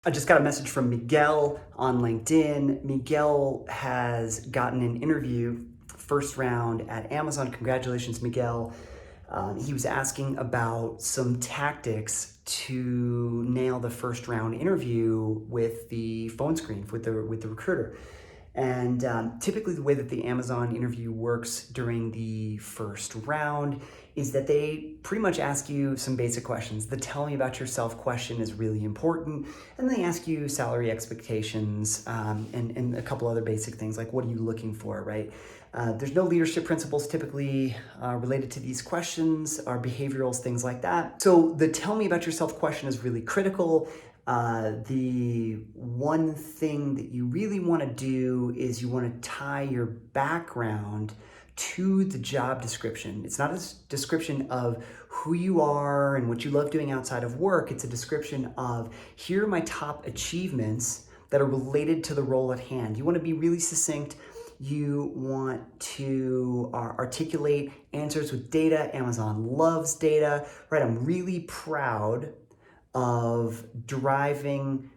I just got a message from Miguel on LinkedIn. Miguel has gotten an interview, first round at Amazon. Congratulations, Miguel. He was asking about some tactics to nail the first round interview with the phone screen, with the recruiter. And typically the way that the Amazon interview works during the first round is that they pretty much ask you some basic questions. The tell me about yourself question is really important. And they ask you salary expectations and a couple other basic things like what are you looking for, right? There's no leadership principles typically related to these questions or behaviorals, things like that. So the tell me about yourself question is really critical. The one thing that you really want to do is you want to tie your background to the job description. It's not a description of who you are and what you love doing outside of work. It's a description of here are my top achievements that are related to the role at hand. You want to be really succinct. You want to articulate answers with data. Amazon loves data, right? I'm really proud of driving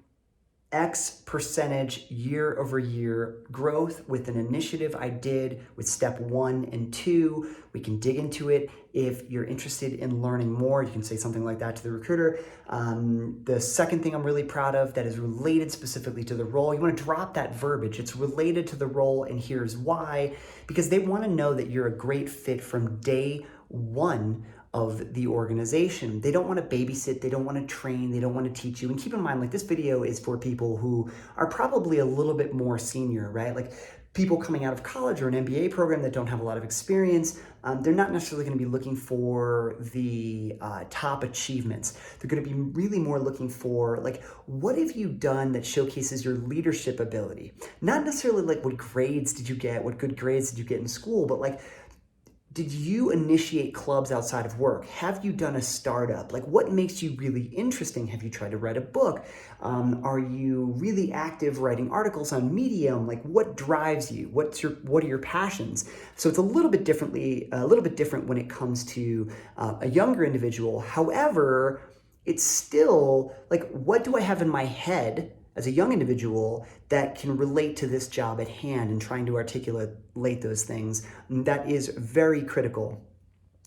X percentage year over year growth with an initiative I did with step 1 and 2. We can dig into it. If you're interested in learning more, you can say something like that to the recruiter. The second thing I'm really proud of that is related specifically to the role, you want to drop that verbiage. It's related to the role and here's why, because they want to know that you're a great fit from day one of the organization. They don't want to babysit, they don't want to train, they don't want to teach you. And keep in mind, like this video is for people who are probably a little bit more senior, right? Like people coming out of college or an MBA program that don't have a lot of experience, they're not necessarily going to be looking for the top achievements. They're going to be really more looking for like, what have you done that showcases your leadership ability? Not necessarily like what grades did you get, what good grades did you get in school, but like, did you initiate clubs outside of work? Have you done a startup? Like what makes you really interesting? Have you tried to write a book? Are you really active writing articles on Medium? Like what drives you? What are your passions? So it's a little bit different when it comes to a younger individual. However, it's still like, what do I have in my head as a young individual that can relate to this job at hand and trying to articulate those things? And that is very critical.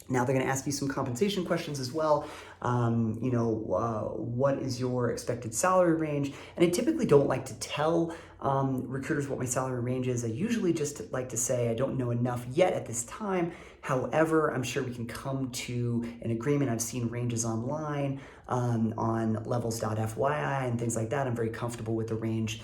Now they're going to ask you some compensation questions as well. What is your expected salary range? And I typically don't like to tell recruiters what my salary range is. I usually just like to say I don't know enough yet at this time. However, I'm sure we can come to an agreement. I've seen ranges online on levels.fyi and things like that. I'm very comfortable with the range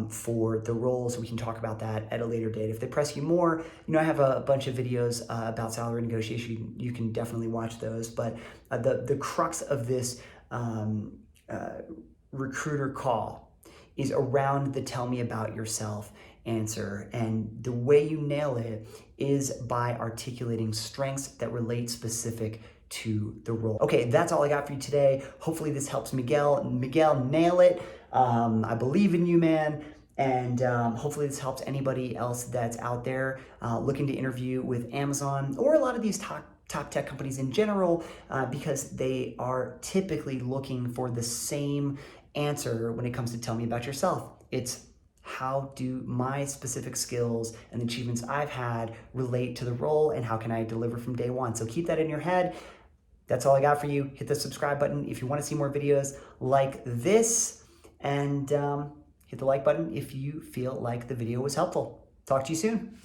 for the roles. We can talk about that at a later date. If they press you more, I have a bunch of videos about salary negotiation. You can definitely watch those. But the crux of this recruiter call is around the tell me about yourself answer. And the way you nail it is by articulating strengths that relate specific to the role. Okay, that's all I got for you today. Hopefully this helps Miguel. Miguel, nail it. I believe in you, man. And hopefully this helps anybody else that's out there looking to interview with Amazon or a lot of these top tech companies in general, because they are typically looking for the same answer when it comes to tell me about yourself. It's how do my specific skills and achievements I've had relate to the role and how can I deliver from day one? So keep that in your head. That's all I got for you. Hit the subscribe button if you want to see more videos like this, and hit the like button if you feel like the video was helpful. Talk to you soon.